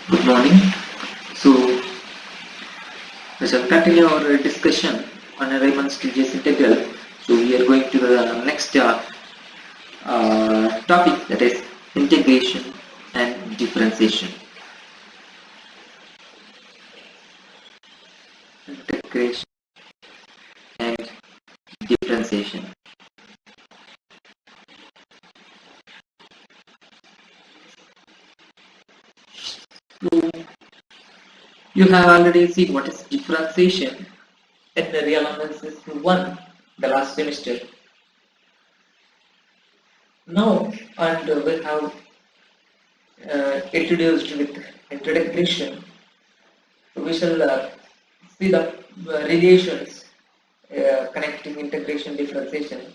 Good morning. So, we shall continue our discussion on a Riemann-Stieltjes integral. So, we are going to the next topic, that is integration and differentiation. Integration and differentiation. So, you have already seen what is differentiation in the real analysis 1 the last semester. Now, and we have introduced with integration. We shall see the relations connecting integration differentiation,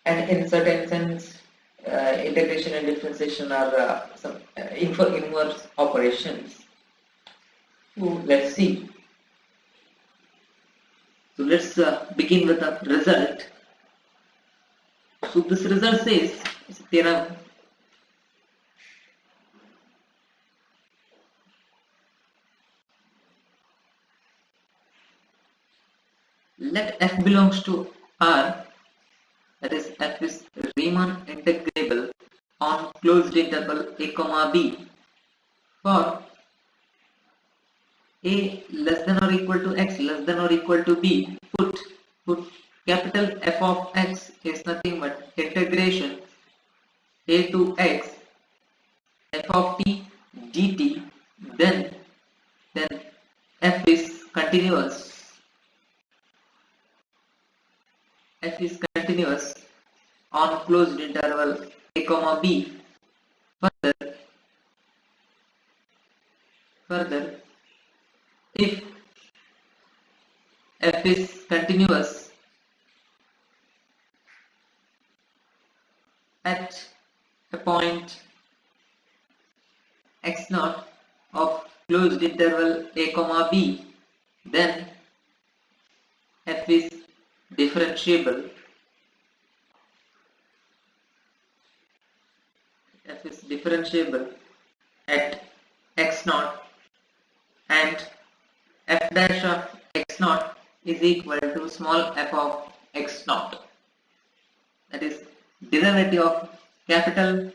and in certain sense integration and differentiation are some inverse operations. So let's see. So let's begin with the result. So this result says theorem let f belongs to R, that is f is Riemann integrable on closed interval a comma b for a less than or equal to x less than or equal to b. Put capital F of x is nothing but integration a to x f of t dt, then f is continuous. F is continuous on closed interval a comma b. Further, if f is continuous at a point x naught of closed interval a comma b, then f is differentiable. F is differentiable at x naught, and f dash of x naught is equal to small f of x naught. That is, derivative of capital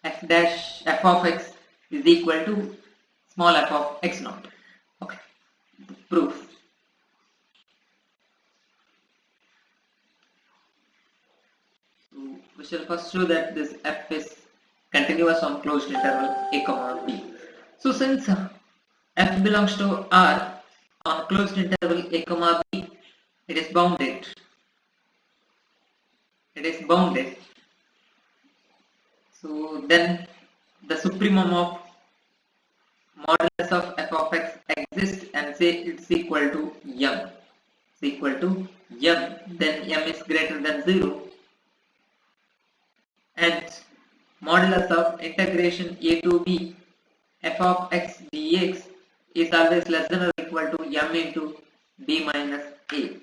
f dash f of x is equal to small f of x naught. Okay, the proof. So we shall first show that this f is continuous on closed interval a comma b. So since f belongs to R on closed interval a comma b, it is bounded. So then the supremum of modulus of f of x exists, and say it's equal to m. Then m is greater than 0, and modulus of integration a to b f of x dx is always less than or equal to m into b minus a.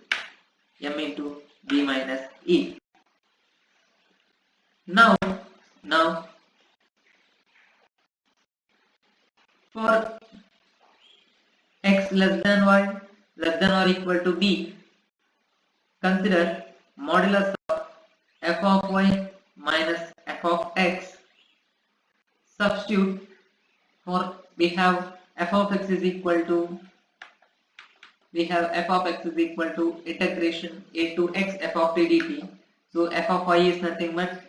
Now for x less than y less than or equal to b, consider modulus of f of y minus f of x. Substitute for we have f of x is equal to integration a to x f of t dt. So f of y is nothing but,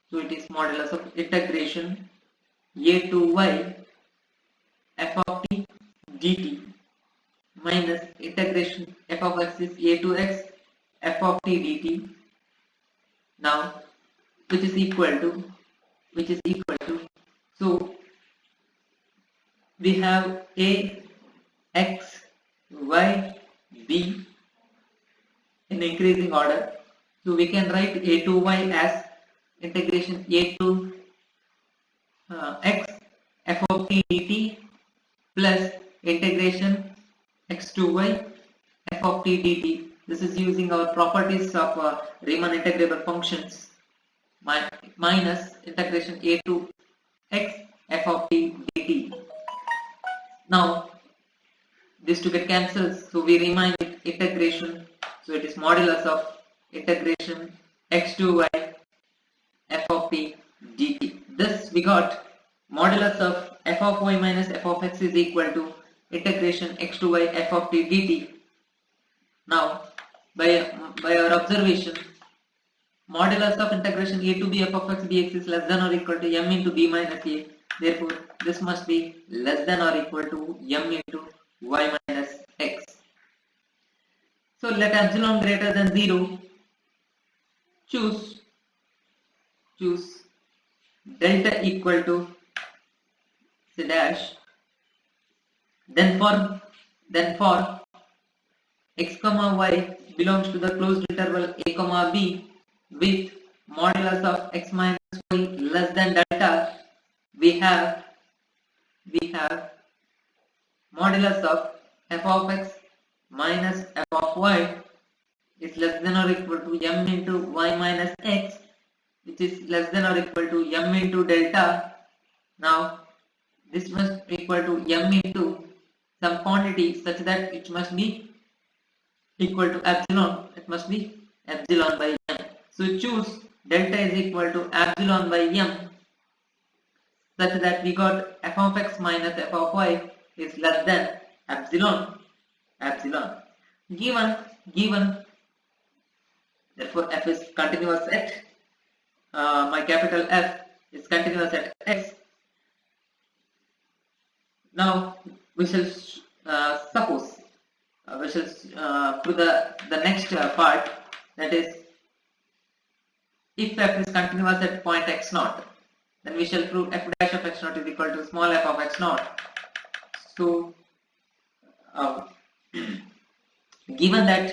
so it is modulus of integration a to y f of t dt minus integration f of x is a to x f of t dt. Now which is equal to, so we have a x y b in increasing order. So we can write a to y as integration a to x f of t dt plus integration x to y f of t dt. This is using our properties of Riemann integrable functions, minus integration a to x f of t dt. Now this to get cancelled, so we remind it integration. So it is modulus of integration x2y f of t dt. This we got modulus of f of y minus f of x is equal to integration x2y f of t dt. Now by our observation, modulus of integration a to b f of x dx is less than or equal to m into b minus a. Therefore, this must be less than or equal to m into y minus x. So let epsilon greater than 0, choose delta equal to say dash. Then for x comma y belongs to the closed interval a comma b with modulus of x minus y less than delta, we have modulus of f of x minus f of y is less than or equal to m into y minus x, which is less than or equal to m into delta. Now this must equal to m into some quantity such that it must be equal to epsilon. It must be epsilon by m. So choose delta is equal to epsilon by m such that we got f of x minus f of y is less than epsilon. Given therefore f is continuous at my capital F is continuous at x. Now we shall suppose we shall to the next part, that is, if f is continuous at point x naught, then we shall prove f dash of x naught is equal to small f of x naught. So given f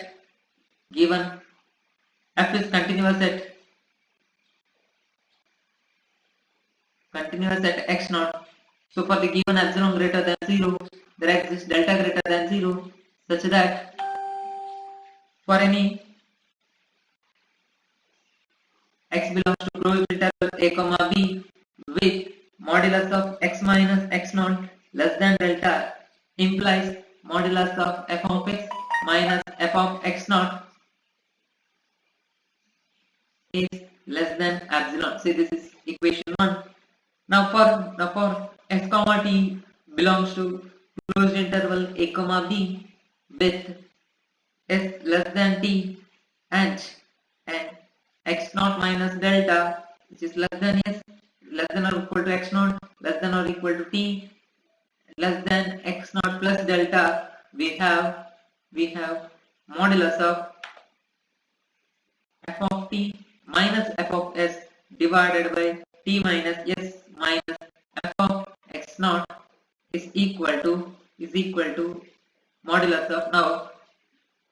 is continuous at x naught, so for the given epsilon greater than 0, there exists delta greater than 0, such that for any x belongs to closed interval a comma b with modulus of x minus x naught less than delta implies modulus of f of x minus f of x naught is less than epsilon. See, this is equation 1. Now for x comma t belongs to closed interval a comma b with s less than t and x naught minus delta, which is less than s, less than or equal to x naught, less than or equal to t, less than x naught plus delta, we have modulus of f of t minus f of s divided by t minus s minus f of x naught is equal to modulus of, now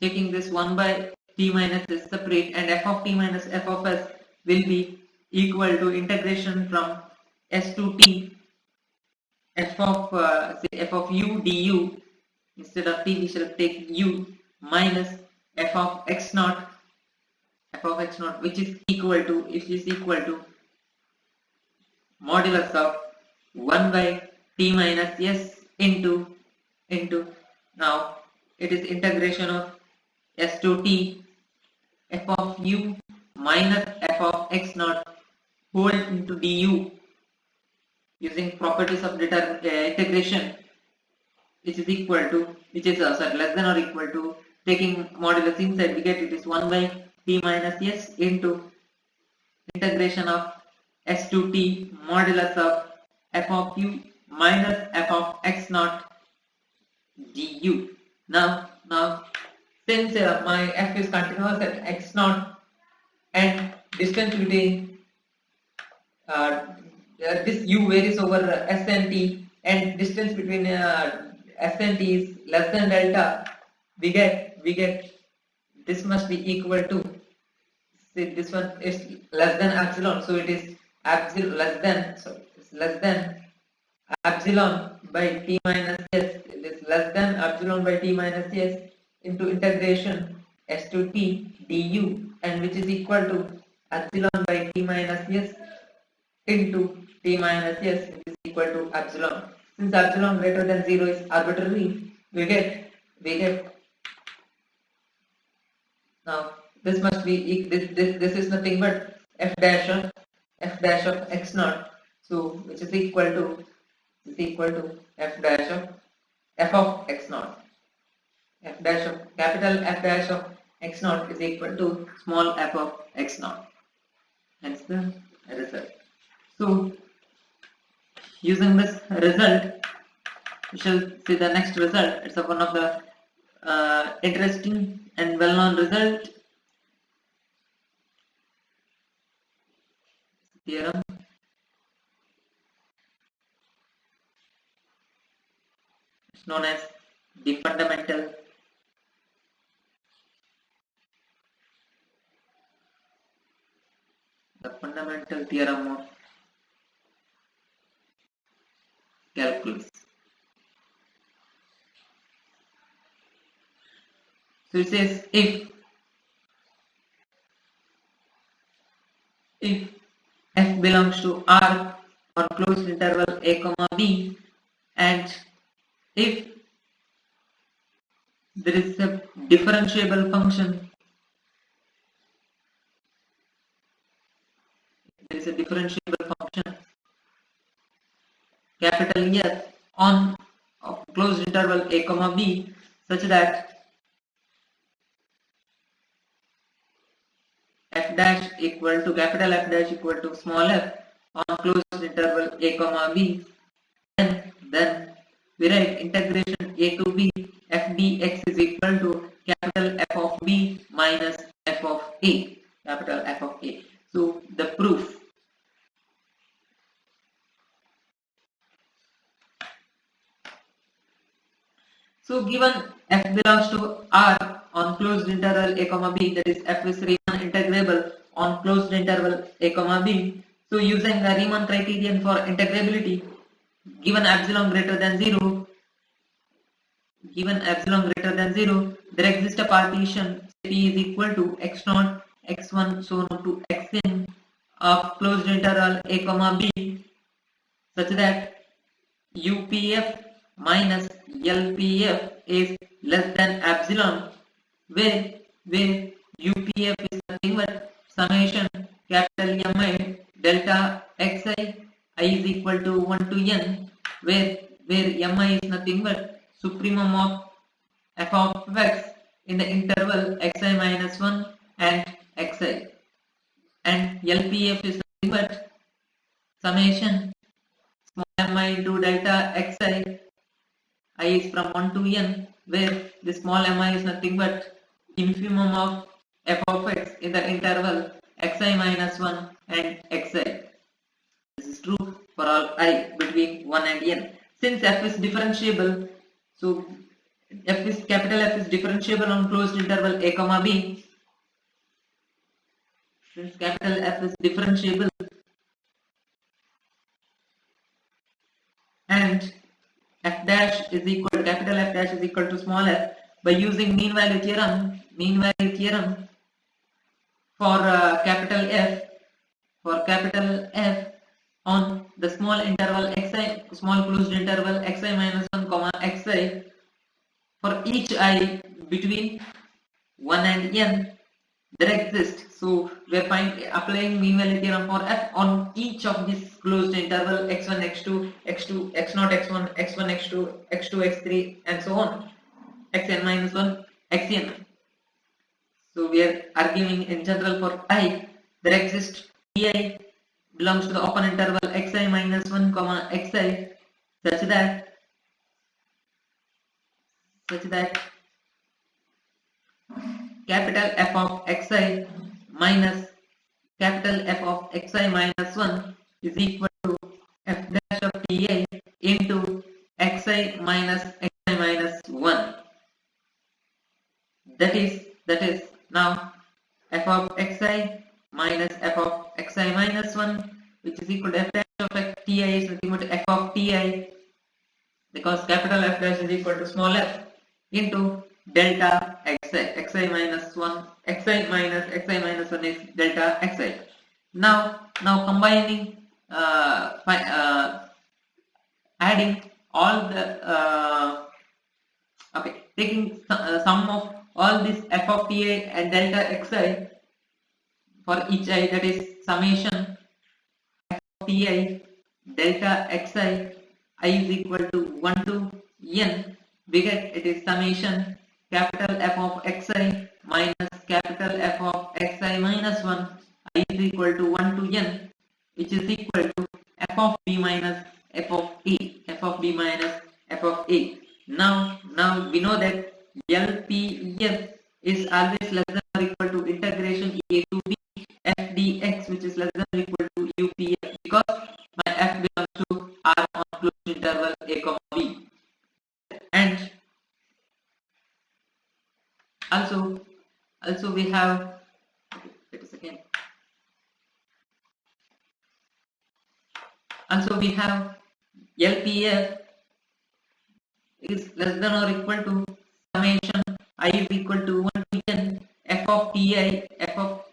taking this 1 by t minus s separate, and f of t minus f of s will be equal to integration from s to t f of u du. Instead of t we shall take u minus f of x naught which is equal to modulus of 1 by t minus s into now it is integration of s to t f of u minus f of x naught whole into du using properties of integration, which is less than or equal to, taking modulus inside, we get it is 1 by t minus s into integration of s to t modulus of f of u minus f of x naught du. Now since my f is continuous at x naught and distance between this u varies over s and t, and distance between s and t is less than delta, we get this must be equal to, see, this one is less than epsilon, so it is less than epsilon by t minus s. It is less than epsilon by t minus s into integration s to t du, and which is equal to epsilon by t minus s into t minus s, which is equal to epsilon. Since epsilon greater than 0 is arbitrary, we get now this must be this is nothing but f dash of x naught, so which is equal to f dash of x naught. F dash of capital F dash of x naught is equal to small f of x naught. Hence the result. So using this result, we shall see the next result. It's one of the interesting and well-known result. Theorem. It's known as the fundamental theorem of calculus. So it says if f belongs to R on closed interval a comma b, and if there is a differentiable function, capital F on closed interval a comma b, such that f dash equal to capital F dash equal to small f on closed interval a comma b, and then we write integration a to b f dx is equal to capital F of b minus f of a, capital F of a. So the proof. So given f belongs to R on closed interval a comma b, that is f is Riemann integrable on closed interval a comma b. So using the Riemann criterion for integrability, given epsilon greater than 0, there exists a partition p is equal to x naught, x1, so on to xn of closed interval a comma b, such that UPF minus LPF is less than epsilon, where UPF is nothing but summation capital Mi delta xi, I is equal to 1 to n, where Mi is nothing but supremum of f of x in the interval xi minus 1 and xi, and LPF is nothing but summation small mi into delta xi, I is from 1 to n, where the small mi is nothing but infimum of f of x in the interval xi minus 1 and xi. This is true for all I between 1 and n. Since f is differentiable, so capital F is differentiable on closed interval a comma b. Since capital F is differentiable and f dash is equal, capital F dash is equal to small f, by using mean value theorem for capital F on the small interval xi, small closed interval xi minus 1 comma xi, for each I between 1 and n there exists. So we are applying mean value theorem for f on each of this closed interval x1, x2, x2, x0, x1, x1, x2, x2, x3, and so on, xn minus 1, xn. So we are arguing in general for I there exists Ti belongs to the open interval xi minus 1 comma xi, such that capital F of xi minus capital F of xi minus 1 is equal to f dash of Ti into xi minus 1. That is now f of xi minus f of xi minus 1, which is equal to f dash of Ti is nothing but f of Ti, because capital F dash is equal to small f, into delta xi minus 1, xi minus 1 is delta xi. Now combining adding all the okay, taking sum of all this f of ti and delta xi for each I, that is summation f of ti delta xi I is equal to 1 to n. We get it is summation capital F of xi minus capital F of xi minus 1 I is equal to 1 to n, which is equal to f of b minus f of a, f of b minus f of a. Now we know that LPF is always less than or equal to integration a to b f dx, which is less than or equal to UPF, because my f belongs to R on closed interval a comma b. And also we have, wait a second, also we have LPF is less than or equal to summation I is equal to 1 to n f of ti f of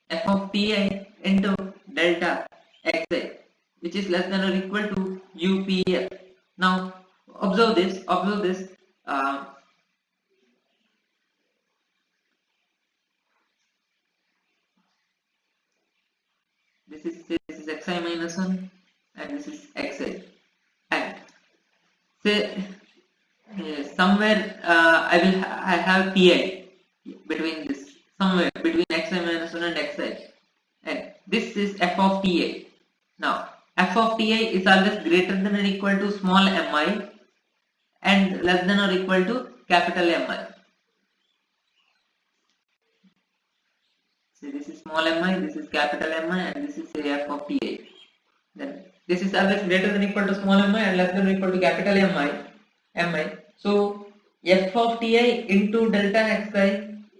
f of ti into delta xi, which is less than or equal to UPF. Now observe this. This is xi minus 1 and this is xi, and say somewhere I have pi between this, somewhere between xi minus 1 and xi, and this is f of ti. Now f of ti is always greater than or equal to small mi and less than or equal to capital Mi. So this is small mi, this is capital Mi, and this is f of ti. Then this is always greater than or equal to small mi and less than or equal to capital Mi. So f of ti into delta xi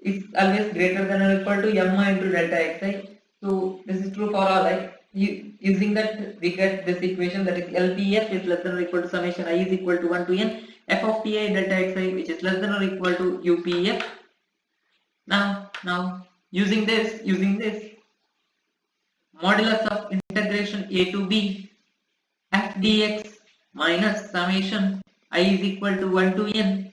is always greater than or equal to mi into delta xi. So this is true for all I. Using that, we get this equation, that is LPF is less than or equal to summation I is equal to 1 to n f of ti delta xi, which is less than or equal to UPF. Now using this modulus of integration a to b f dx minus summation I is equal to 1 to n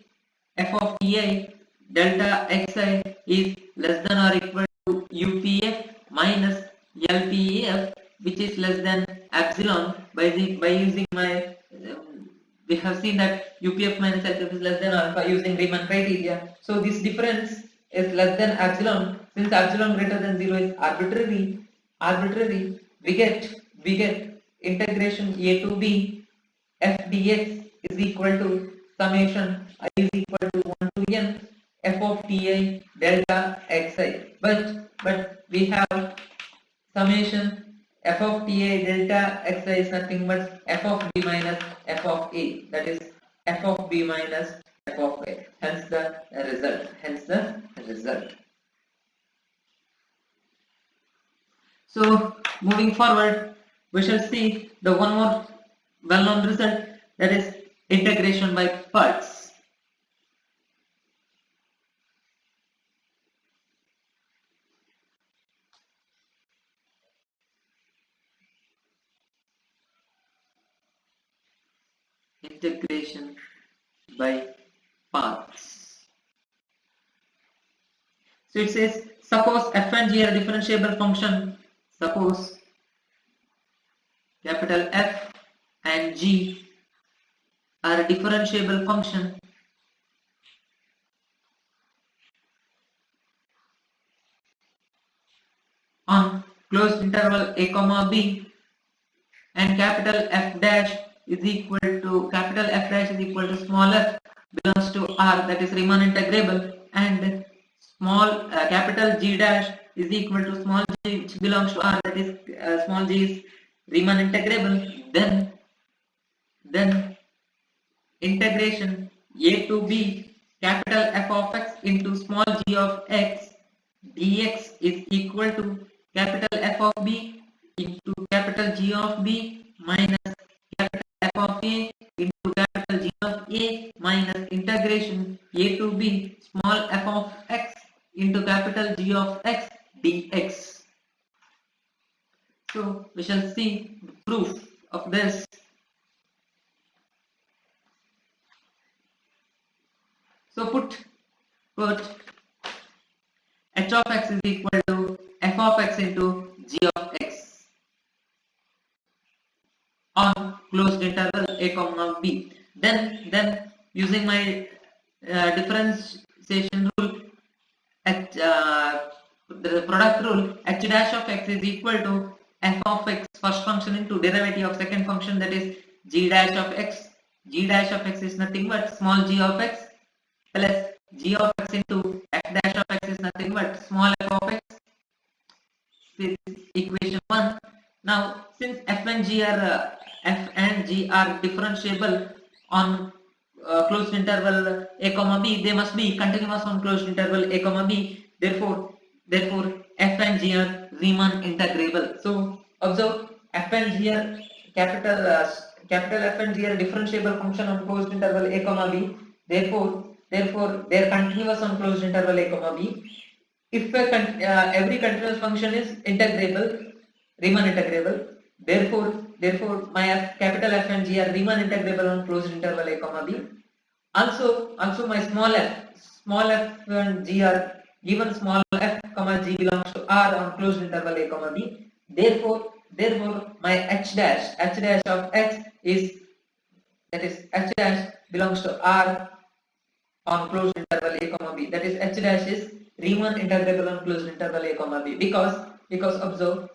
f of ti delta xi is less than or equal to UPF minus LPF, which is less than epsilon. By using my we have seen that UPF minus LPF is less than alpha using Riemann criteria. So this difference is less than epsilon. Since epsilon greater than 0 is arbitrary, we get integration a to b f dx is equal to summation I is equal to 1 to n f of ti delta xi. But we have summation f of ti delta xi is nothing but f of b minus f of a, that is f of b minus f of a. Hence the result. So moving forward, we shall see the one more well-known result, that is integration by parts. Integration by parts. So it says, suppose f and g are a differentiable function. Suppose capital F and G are a differentiable function on closed interval a comma b, and capital F dash is equal to small f belongs to R, that is Riemann integrable, and small capital G dash is equal to small g, which belongs to R, that is small g is Riemann integrable. Then integration a to b capital F of x into small g of x dx is equal to capital F of b into capital G of b minus capital F of a into capital G of a minus integration a to b small f of x into capital G of x dx. So we shall see the proof of this. So put h of x is equal to f of x into g of x on closed interval a comma b. Then using my differentiation rule, the product rule, h dash of x is equal to f of x first function into derivative of second function, that is g dash of x. G dash of x is nothing but small g of x plus g of x into f dash of x is nothing but small f of x. This is equation 1. Now since f and g are differentiable on closed interval a comma b, they must be continuous on closed interval a comma b. Therefore f and g are Riemann integrable. So observe, f and g are capital F and g are differentiable function on closed interval a comma b. Therefore they are continuous on closed interval a comma b. If every continuous function is integrable, Riemann integrable, therefore my capital F and G are Riemann integrable on closed interval a comma b. Also my small f and G are given small f comma G belongs to R on closed interval a comma b. Therefore my h dash of x is, that is h dash belongs to R on closed interval a comma b, that is h dash is Riemann integrable on closed interval a comma b, because observe,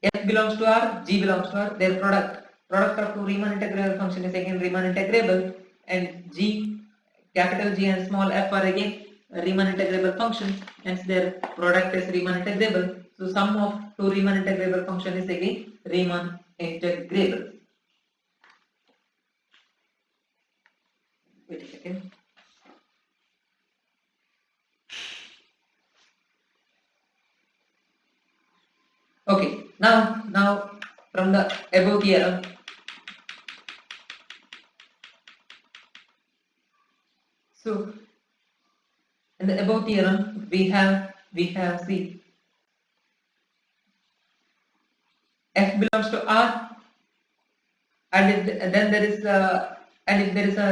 f belongs to R, g belongs to R, their product of two Riemann integrable function is again Riemann integrable, and g, capital G and small f are again Riemann integrable function, hence their product is Riemann integrable. So sum of two Riemann integrable function is again Riemann integrable. Wait a second. Okay, now from the above theorem, so in the above theorem we have see f belongs to R, and if there is a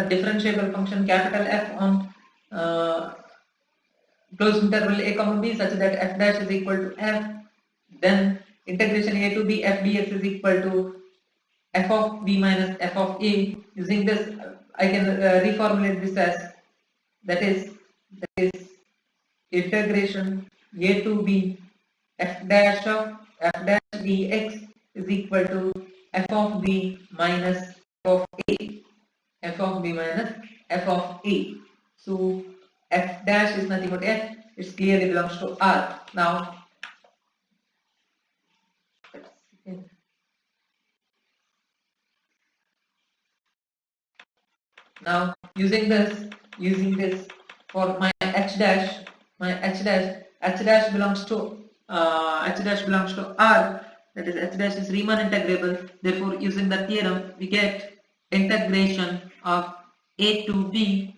differentiable function capital F on closed interval a comma b such that f dash is equal to f, then integration a to b f dx is equal to f of b minus f of a. Using this I can reformulate this as, that is integration a to b f dash dx is equal to f of b minus f of a. So f dash is nothing but f, it clearly belongs to R. Now using this for my h dash belongs to R, that is h dash is Riemann integrable. Therefore using the theorem we get integration of a to b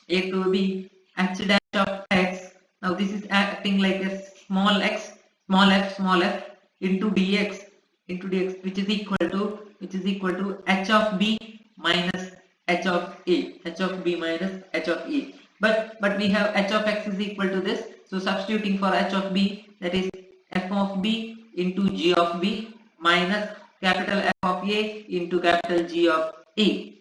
h dash of x. Now this is acting like a small f into dx, which is equal to h of b minus h of b minus h of a. But we have h of x is equal to this, so substituting for h of b, that is f of b into g of b minus capital F of a into capital G of a.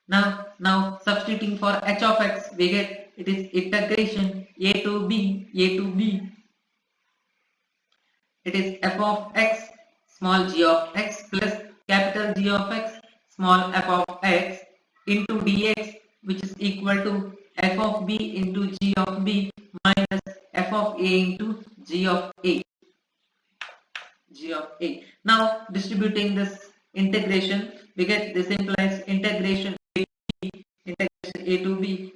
Now substituting for h of x, we get it is integration a to b, it is f of x small g of x plus capital G of x small f of x into dx, which is equal to f of b into g of b minus f of a into g of a. Now distributing this integration, we get this implies integration a to b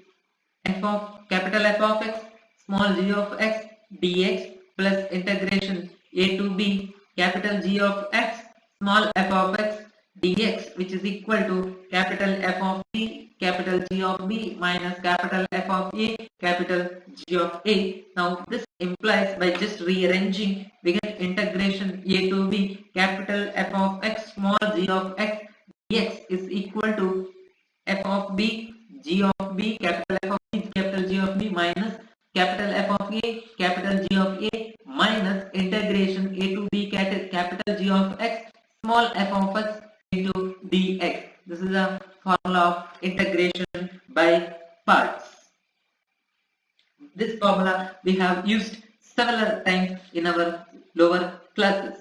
f of capital F of x small g of x dx plus integration a to b capital G of x small f of x dx, which is equal to capital F of B, capital G of B minus capital F of A, capital G of A. Now this implies, by just rearranging, we get integration A to B, capital F of x, small g of x dx is equal to F of B, G of B, capital F of B, capital G of B minus capital F of A, capital G of A minus integration A to B, capital G of x, small f of x into dx. This is a formula of integration by parts. This formula we have used several times in our lower classes.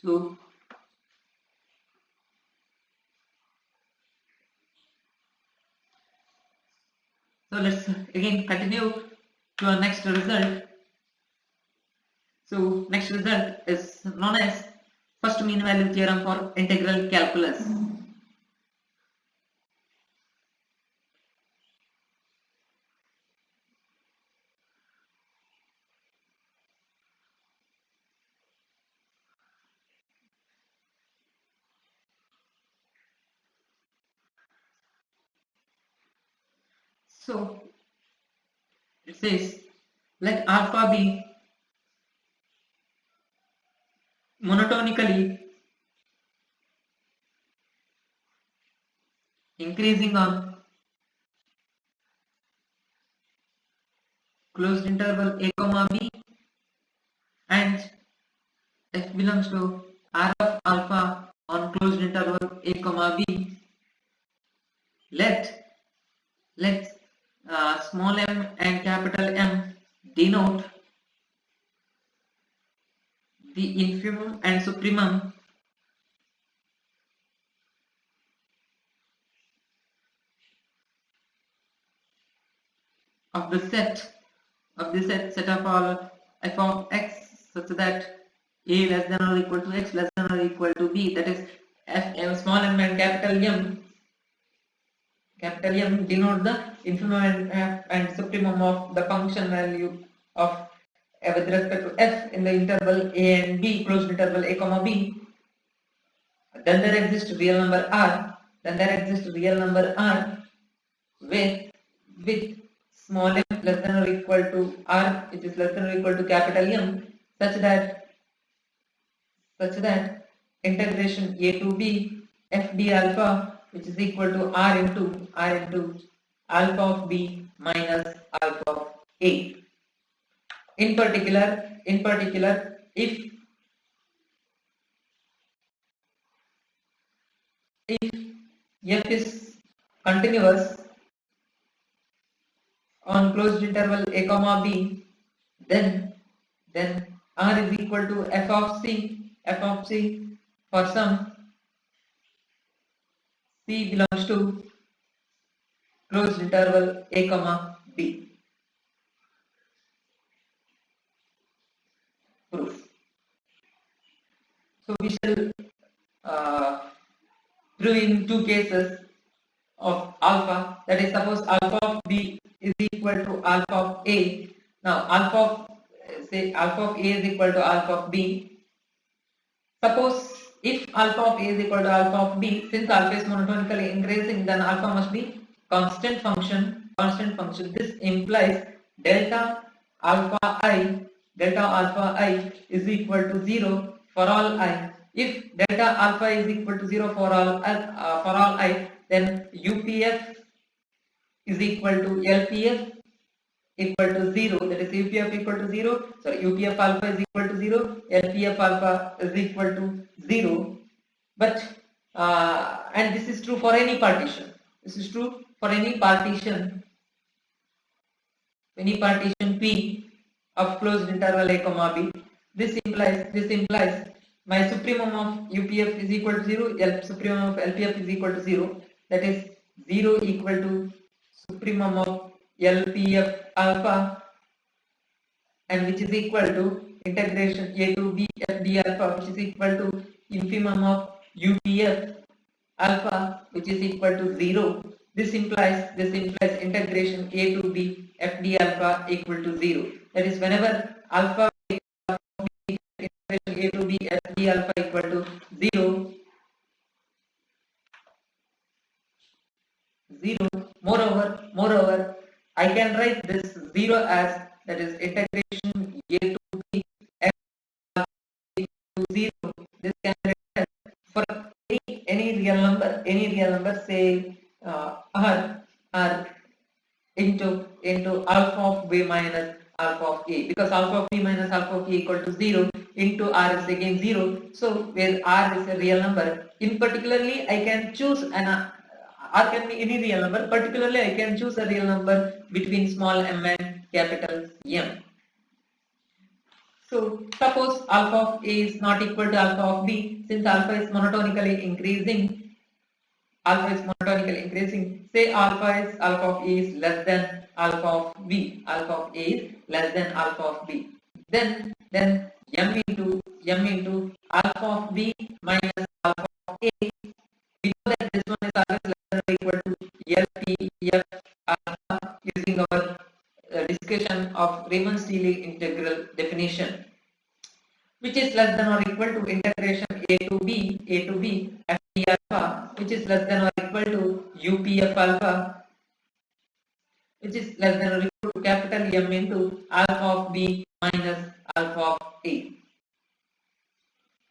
So let's again continue to our next result. So next result is known as first mean value theorem for integral calculus. So it says, let alpha be monotonically increasing on closed interval a comma b, and f belongs to R of alpha on closed interval a comma b. Let small m and capital M denote the infimum and supremum of the set of all f of x such that a less than or equal to x less than or equal to b, that is f small m and capital M denote the infimum and supremum of the function value of with respect to f in the interval a and b, closed interval a comma b. Then there exists real number r. With small m less than or equal to r, which is less than or equal to capital M, such that integration a to b f d alpha, which is equal to r into alpha of b minus alpha of a. In particular, if f is continuous on closed interval a comma b, then r is equal to f of c for some c belongs to closed interval a comma b. Proof. So we shall prove in two cases of alpha, that is, suppose alpha of b is equal to alpha of a. Now alpha of a is equal to alpha of b. Suppose if alpha of a is equal to alpha of b, since alpha is monotonically increasing, then alpha must be constant function. This implies delta alpha i is equal to 0 for all I. If delta alpha is equal to 0 for all I, then UPF is equal to LPF equal to 0. That is UPF equal to 0. So UPF alpha is equal to 0. LPF alpha is equal to 0. But and this is true for any partition. Any partition P of closed interval a comma b. This implies my supremum of UPF is equal to 0, supremum of LPF is equal to 0. That is 0 equal to supremum of LPF alpha, and which is equal to integration a to b f d alpha, which is equal to infimum of UPF alpha, which is equal to 0. This implies integration a to b f d alpha equal to 0. That is, whenever alpha integration a to b f d alpha equal to 0. Moreover, I can write this 0 as, that is, integration a to b f to 0. This can be written for any real number, say r into alpha of b minus alpha of a, because alpha of b minus alpha of a equal to 0, into r is again 0. So where r is a real number, in particularly I can choose an r can be any real number. Particularly, I can choose a real number between small m and capital M. So suppose alpha of a is not equal to alpha of b. Since alpha is monotonically increasing, say alpha of a is less than alpha of b. Alpha of a is less than alpha of b. Then m into alpha of b minus alpha of a. We know that this one is always less than or equal to LP f alpha, using our discussion of Riemann-Stieltjes integral definition, which is less than or equal to integration a to b f d alpha, which is less than or equal to up f alpha, which is less than or equal to capital M into alpha of b minus alpha of a,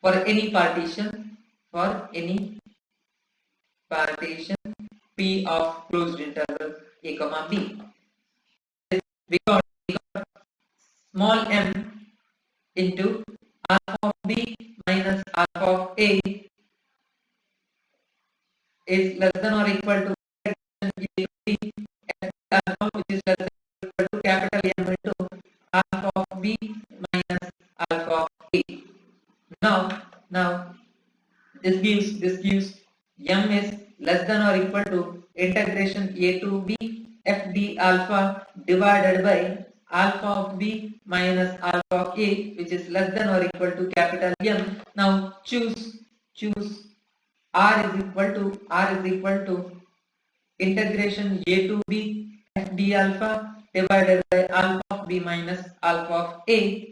for any partition P of closed interval a comma b. We got small m into alpha of b minus alpha of a is less than or equal to alpha, which is less than or equal to capital M into alpha of b minus alpha of a. Now this gives m is less than or equal to integration a to b f d alpha divided by alpha of b minus alpha of a, which is less than or equal to capital M. Now choose r is equal to integration a to b f d alpha divided by alpha of b minus alpha of a.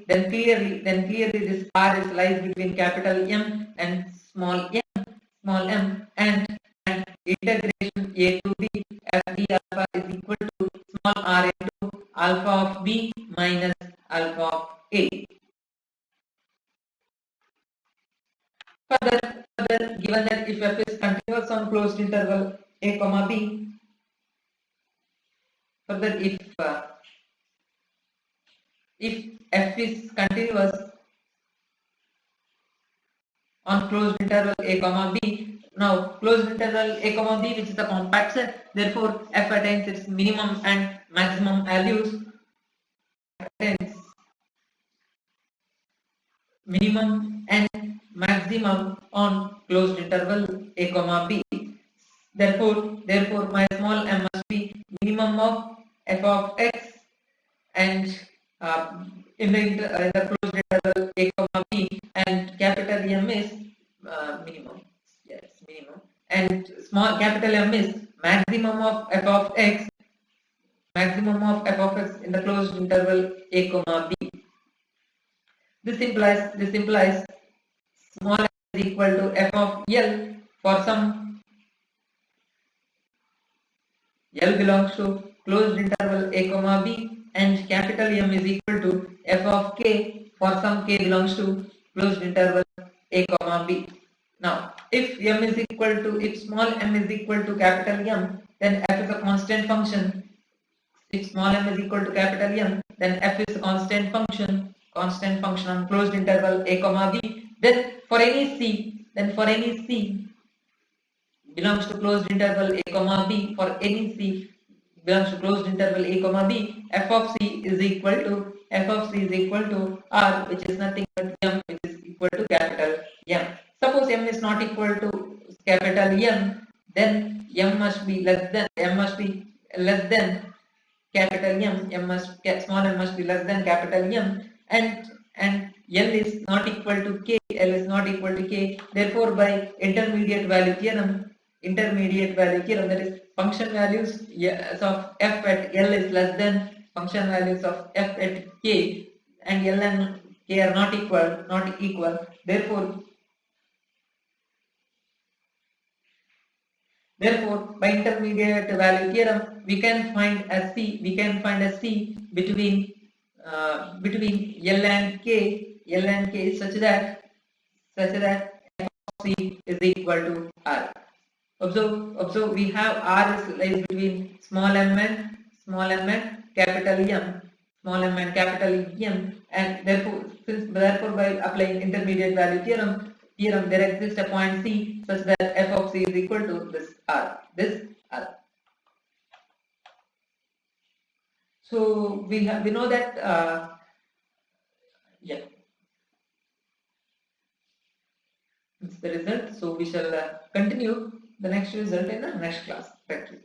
Then clearly this r is lies between capital M and small m, and integration a to b f d alpha is equal to small r into alpha of b minus alpha of a. Further, given that if f is continuous on closed interval a comma b, further if f is continuous on closed interval a comma b, now closed interval a comma b, which is a compact set, therefore f attains its minimum and maximum values. Minimum and maximum on closed interval a comma b. Therefore my small m must be minimum of f of x, and in the closed interval a comma b, and capital M is minimum, and small capital M is maximum of f of x in the closed interval a comma b. This implies small m is equal to f of L for some L belongs to closed interval a comma b, and capital M is equal to f of k for some k belongs to closed interval a comma b. Now, if small m is equal to capital M, then f is a constant function. If small m is equal to capital M, then f is a constant function on closed interval a comma b. Then for any c belongs to closed interval a comma b, belongs to closed interval a comma b, f of c is equal to r, which is nothing but m, which is equal to capital M. Suppose m is not equal to capital M, then m must be less than capital M. Small m must be less than capital M, and L is not equal to k. Therefore, by intermediate value theorem, intermediate value theorem, that is function values of f at L is less than function values of f at k, and L and k are not equal. Therefore, by intermediate value theorem, we can find a C between L and K such that f of C is equal to R. Observe. We have R is lies between small m and capital M, and therefore by applying intermediate value theorem, there exists a point C such that f of C is equal to this R. So we know that yeah, it's the result. So we shall continue the next result in the next class. Thank you.